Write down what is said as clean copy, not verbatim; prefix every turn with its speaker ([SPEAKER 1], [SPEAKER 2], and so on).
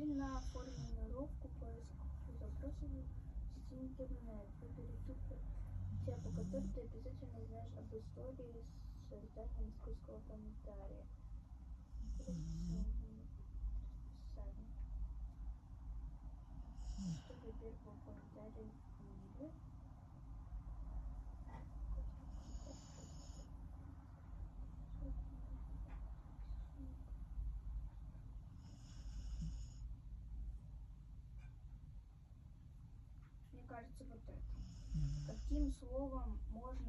[SPEAKER 1] Посмотри на формулировку поискового запроса в сети интернет. Выбери ту тему, которую ты обязательно знаешь об истории создания искусственного комментария. История первого комментария в мире. Мне кажется, вот это. Каким словом можно